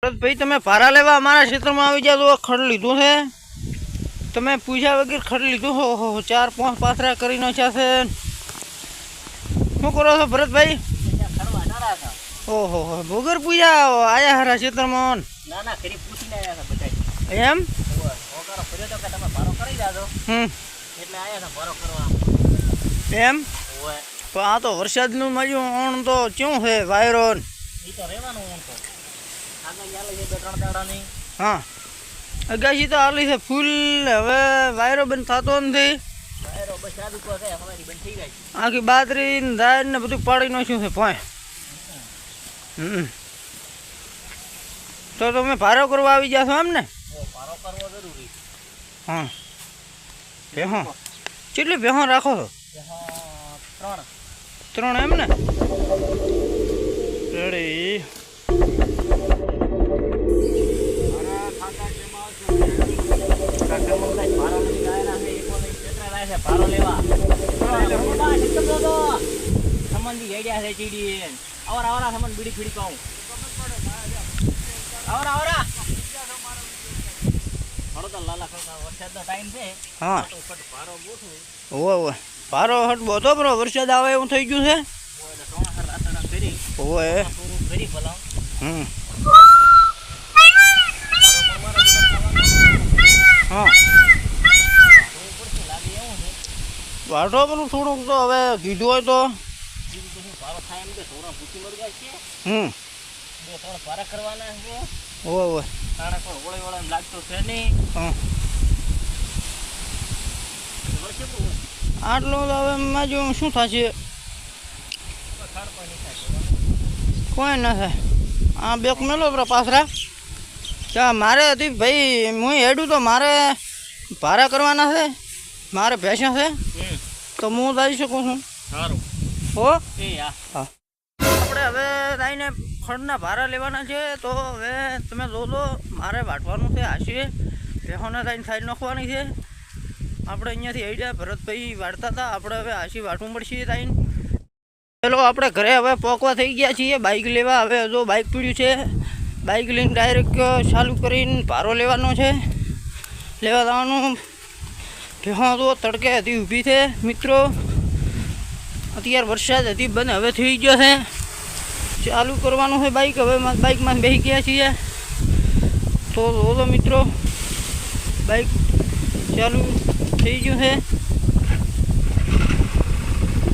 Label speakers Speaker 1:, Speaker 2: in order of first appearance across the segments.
Speaker 1: ભાઈ તમે ભારા લેવા અમારા ક્ષેત્રમાં આવી જાવ તો ખડ લીધું છે તમે પૂછ્યા વગર ખડ લીધું હો 4-5 પાથરા કરી નાખ્યા છે શું કરો છો ભરતભાઈ ઓહો વગર પૂજા આયા હારા ક્ષેત્રમાં
Speaker 2: ના ના ખરી પૂછીને આયા હતા બધા
Speaker 1: એમ
Speaker 2: ઓકારો ફર્યો તો કે તમે ભારો કરી જાજો એટલે આયા હતા ભારો કરવા
Speaker 1: એમ
Speaker 2: ઓય
Speaker 1: તો આ તો વરસાદનું મજું ઓણ તો ક્યું છે વાયરો
Speaker 2: ઈ તો રહેવાનું ઓણ તો આગળ ચાલે છે 2-3 દાડાની
Speaker 1: હા અગાશી તો આલી છે ફૂલ હવે વાયરો બંધ થતો નથી
Speaker 2: વાયરો બસ સાદું કો છે હવારી બંધ થઈ ગઈ
Speaker 1: આખી બાદરી ને દાળ ને બધું પાડી નાખ્યું છે પાય તો તમે ભારો કરવા આવી જશો એમ ને
Speaker 2: ભારો કરવો જરૂરી
Speaker 1: હા ભેહો કેટલી ભેહો રાખો છો 3 એમ ને રેડી
Speaker 2: ભારો લેવા સંબંધી આઈડિયા છે ચીડી આવરા સંબંધ બીડી ફીડી કહું આવરા થોડો તો લાલા વરસાદનો ટાઈમ છે
Speaker 1: હા
Speaker 2: ભારો ગોઠવું
Speaker 1: ઓય ભારો હટ બોતો બરો વરસાદ આવે એવું થઈ ગયું છે ઓય
Speaker 2: ફરી ભલાવ
Speaker 1: હા વાટો પેલું થોડુંક તો હવે કીધું હોય તો
Speaker 2: ભારો થાય એમ કે થોડા ભૂખી મરી જાય છે 2-3 ભારા કરવાના છે
Speaker 1: ઓય
Speaker 2: તાણે કોઈ ઓળે ઓળે લાગતો છે નહીં
Speaker 1: હા આટલું તો હવે માજુ શું થશે કોઈ ના થાય આ બેક મેલો પાછરા ચા મારે હતી ભાઈ હું હેડું તો મારે ભારા કરવાના છે મારે ભેંસા છે તો હું જઈ શકું છું
Speaker 2: સારું
Speaker 1: હો
Speaker 2: એ હા
Speaker 1: આપણે હવે આવીને ખડના ભારા લેવાના છે તો હવે તમે જોજો મારે વાટવાનું છે આશરે ભેંસોને થઈને સાઈડ નાખવાની છે આપણે અહીંયાથી આઈડિયા ભરતભાઈ વાળતા હતા આપણે હવે આશી વાટવું પડશે થઈને પેલો આપણે ઘરે હવે પોકવા થઈ ગયા છીએ બાઇક લેવા હવે જો બાઇક પીડ્યું છે બાઇક લઈને ડાયરેક્ટ ચાલુ કરીને ભારો લેવાનો છે લેવા જવાનું ભેંસો તો તડકે હતી ઊભી છે મિત્રો અત્યારે વરસાદ હતી બંધ હવે થઈ ગયો છે ચાલુ કરવાનું છે બાઇક હવે બાઇકમાં બેસી ગયા છીએ તો જોજો મિત્રો બાઇક ચાલુ થઈ ગયું છે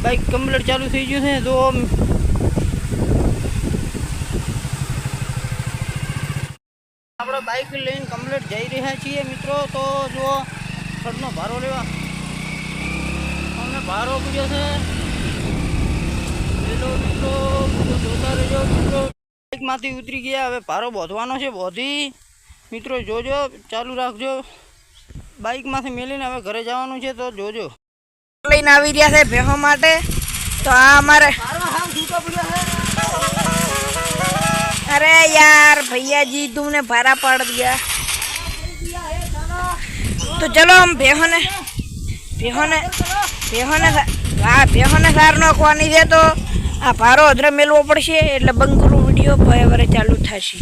Speaker 1: બાઇક કમ્પ્લીટ ચાલુ થઈ ગયું છે તો આપણે બાઇક લઈને કમ્પ્લીટ જઈ રહ્યા છીએ મિત્રો તો જો ખડનો ભારો લેવા અમને ભારો પૂર્યો છે મિત્રો જોતા રહેજો મિત્રો બાઇકમાંથી ઉતરી ગયા હવે ભારો બોધવાનો છે બોધી મિત્રો જોજો ચાલુ રાખજો બાઇકમાંથી મેલીને હવે ઘરે જવાનું છે તો જોજો
Speaker 3: લઈને આવી રહ્યા છે ભેહો માટે તો આ અમારે અરે યાર भैया जी तुमने भारा पड़ दिया तो चलो हम ભેહોને સાર નાખવાની છે તો આ ભારો અધરે મેળવો પડશે એટલે બંગરું વિડીયો ભયવરે ચાલુ થશે।